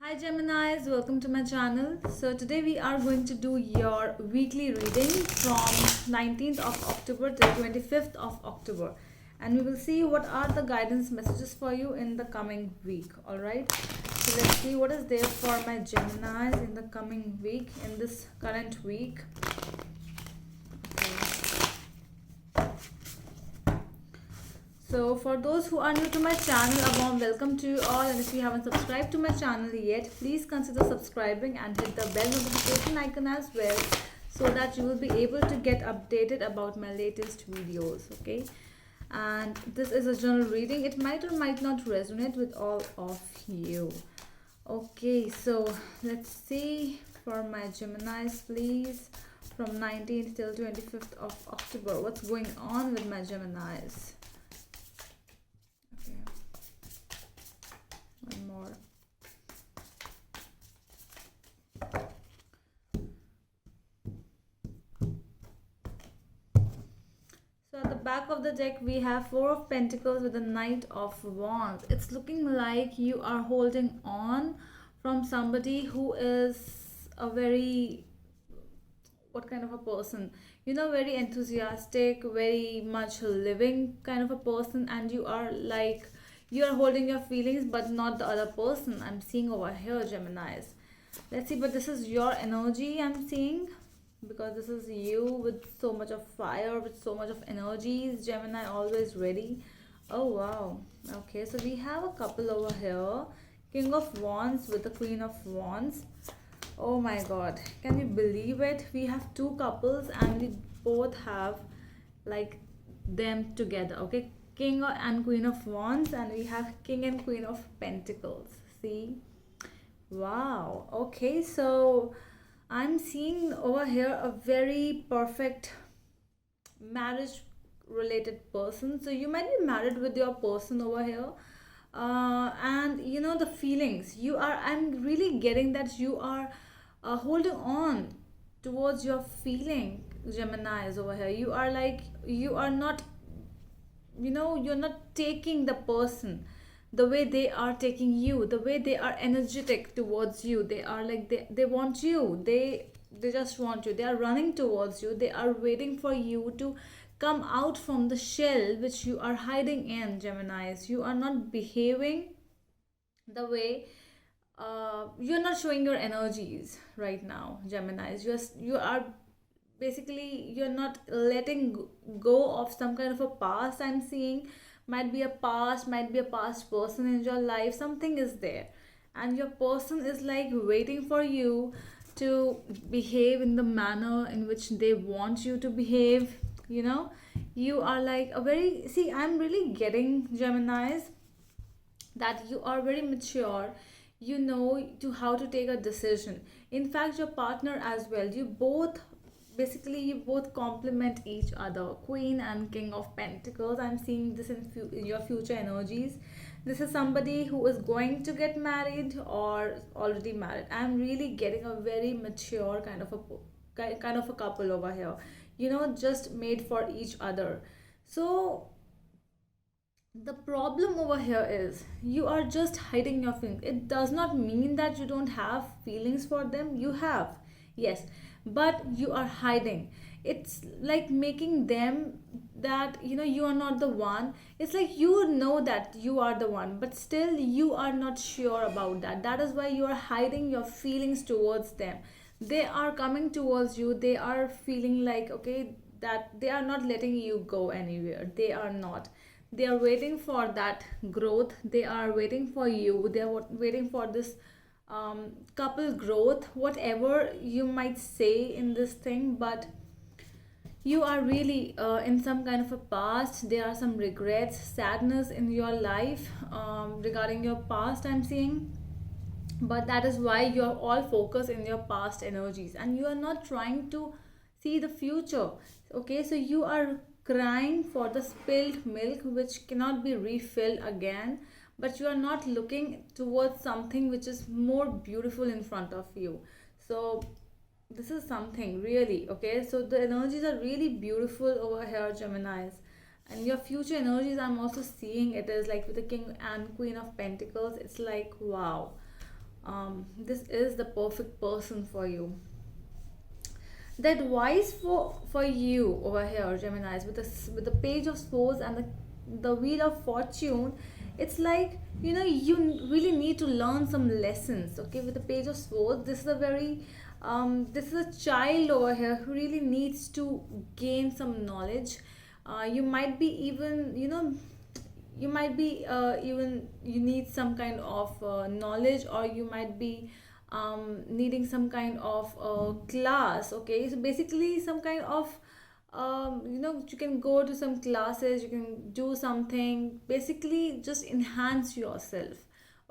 Hi Geminis, welcome to my channel. So today we are going to do your weekly reading from 19th of October till 25th of October, and we will see what are the guidance messages for you in the coming week. All right, so let's see what is there for my Geminis in the coming week, in this current week. So for those who are new to my channel, a warm welcome to you all, and if you haven't subscribed to my channel yet, please consider subscribing and hit the bell notification icon as well, so that you will be able to get updated about my latest videos. Okay, and this is a general reading. It might or might not resonate with all of you. Okay, so let's see for my Geminis, please, from 19th till 25th of October. What's going on with my Geminis? Okay, one more. So at the back of the deck, we have Four of Pentacles with the Knight of Wands. It's looking like you are holding on from somebody who is a very, what kind of a person? Very enthusiastic, very much living kind of a person, and you are like, you are holding your feelings but not the other person. I'm seeing over here, Geminis. Let's see, but this is your energy I'm seeing, because this is you with so much of fire, with so much of energies. Gemini, always ready. Oh wow. Okay, so we have a couple over here. King of Wands with the Queen of Wands. Oh my god, can you believe it? We have two couples and we both have like them together. Okay, King and Queen of Wands, and we have King and Queen of Pentacles. See? Wow. Okay, so I'm seeing over here a very perfect marriage related person. So you might be married with your person over here. And the feelings you are, I'm really getting that you are holding on towards your feeling. Gemini is over here. You are like, you are not, you're not taking the person the way they are taking you, the way they are energetic towards you. They are like, they want you, they just want you, they are running towards you, they are waiting for you to come out from the shell which you are hiding in. Geminis, you are not behaving the way, you're not showing your energies right now. Geminis, you are basically, you're not letting go of some kind of a past. I'm seeing, might be a past, might be a past person in your life. Something is there, and your person is like waiting for you to behave in the manner in which they want you to behave. You are like a very, see, I'm really getting, Geminis, that you are very mature. You know to how to take a decision. In fact, your partner as well, you both, basically you both complement each other. Queen and King of Pentacles, I'm seeing this in your future energies. This is somebody who is going to get married or already married. I'm really getting a very mature kind of a couple over here, just made for each other. So the problem over here is you are just hiding your feelings. It does not mean that you don't have feelings for them. You have, yes, but you are hiding. It's like making them that you are not the one. It's like, that you are the one, but still you are not sure about that. That is why you are hiding your feelings towards them. They are coming towards you, they are feeling like, okay, that they are not letting you go anywhere. They are not. They are waiting for that growth. They are waiting for you. They are waiting for this couple growth, whatever you might say in this thing. But you are really in some kind of a past. There are some regrets, sadness in your life regarding your past, I'm seeing. But that is why you are all focused in your past energies, and you are not trying to see the future. Okay, so you are crying for the spilled milk which cannot be refilled again, but you are not looking towards something which is more beautiful in front of you. So this is something really, okay, so the energies are really beautiful over here, Geminis. And your future energies, I'm also seeing, it is like with the King and Queen of Pentacles. It's like, wow. this is the perfect person for you. The advice for you over here, Geminis, with with the page of swords and the wheel of fortune, it's like, you really need to learn some lessons. Okay, with the page of swords, this is a very this is a child over here who really needs to gain some knowledge. You might be even, you might be even you need some kind of knowledge, or you might be needing some kind of class. Okay, so basically some kind of you can go to some classes, you can do something, basically just enhance yourself.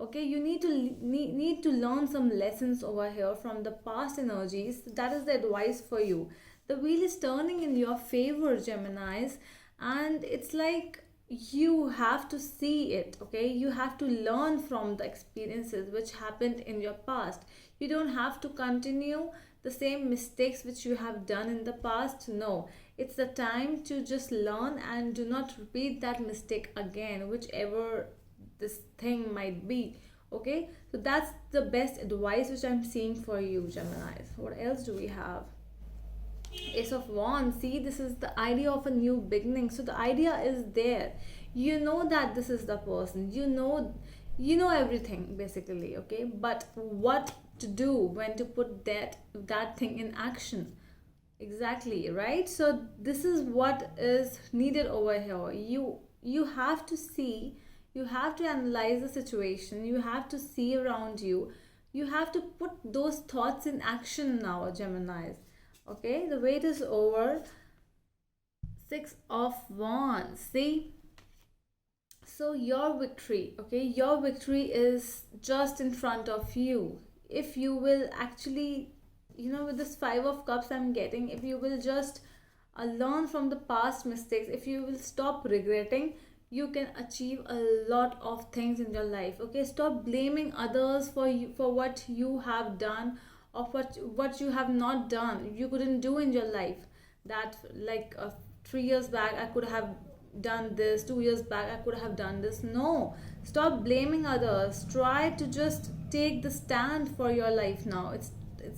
Okay, you need to need to learn some lessons over here from the past energies. That is the advice for you. The wheel is turning in your favor, Geminis, and it's like you have to see it. Okay, you have to learn from the experiences which happened in your past. You don't have to continue the same mistakes which you have done in the past. No, it's the time to just learn and do not repeat that mistake again, whichever this thing might be. Okay, so that's the best advice which I'm seeing for you, Gemini. What else do we have? Ace of Wands. See, this is the idea of a new beginning. So the idea is there. You know that this is the person. You know everything basically. Okay, but what to do, when to put that thing in action? Exactly, right? So this is what is needed over here. You have to see, you have to analyze the situation, you have to see around you, you have to put those thoughts in action now, Geminis. Okay, the wait is over. Six of Wands. See, so your victory, okay, your victory is just in front of you. If you will actually, with this Five of Cups I'm getting, if you will just learn from the past mistakes, if you will stop regretting, you can achieve a lot of things in your life. Okay, stop blaming others for you, for what you have done, or what you have not done, you couldn't do in your life. That, like, 3 years back I could have done this, 2 years back I could have done this. No, stop blaming others. Try to just take the stand for your life now. It's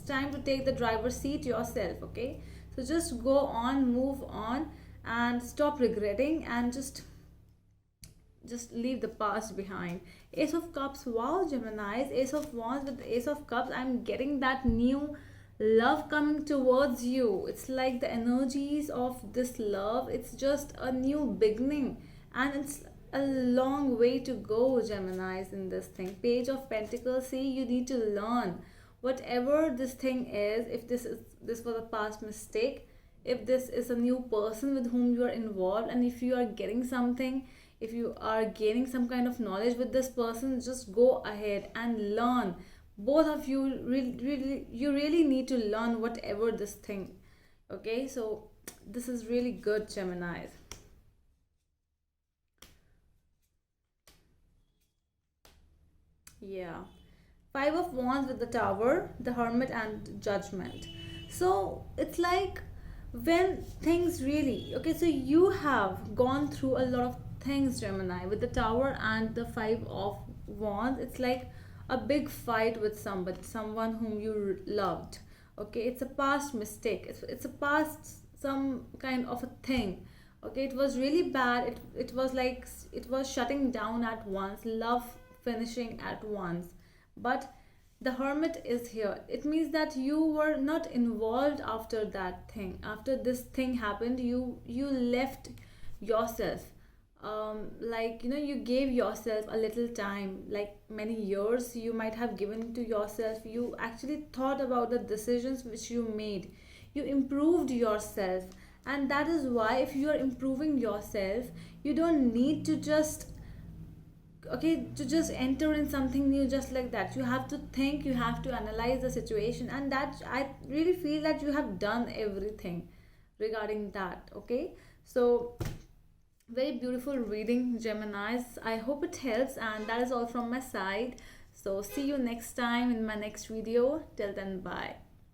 time to take the driver's seat yourself. Okay, so just go on, move on, and stop regretting, and just leave the past behind. Ace of Cups. Wow, Gemini's. Ace of Wands with Ace of Cups, I'm getting that new love coming towards you. It's like the energies of this love, it's just a new beginning, and it's a long way to go, Gemini's, in this thing. Page of Pentacles. See, you need to learn whatever this thing is. If this was a past mistake, if this is a new person with whom you are involved, and if you are getting something, if you are gaining some kind of knowledge with this person, just go ahead and learn. Both of you you really need to learn whatever this thing. Okay, so this is really good, Gemini. Yeah, Five of Wands with the Tower, the Hermit, and Judgment. So it's like, when things really, okay, so you have gone through a lot of things, Gemini, with the Tower and the Five of Wands. It's like a big fight with somebody, someone whom you loved. Okay, it's a past mistake, it's a past some kind of a thing. Okay, it was really bad. It was like, it was shutting down at once, love finishing at once. But the Hermit is here. It means that you were not involved after that thing. After this thing happened, you left yourself. Like, you gave yourself a little time, like many years you might have given to yourself. You actually thought about the decisions which you made. You improved yourself, and that is why, if you are improving yourself, you don't need to just, okay, to just enter in something new just like that. You have to think, you have to analyze the situation, and that, I really feel that you have done everything regarding that. Okay, so very beautiful reading, Geminis. I hope it helps, and that is all from my side. So see you next time in my next video. Till then, bye.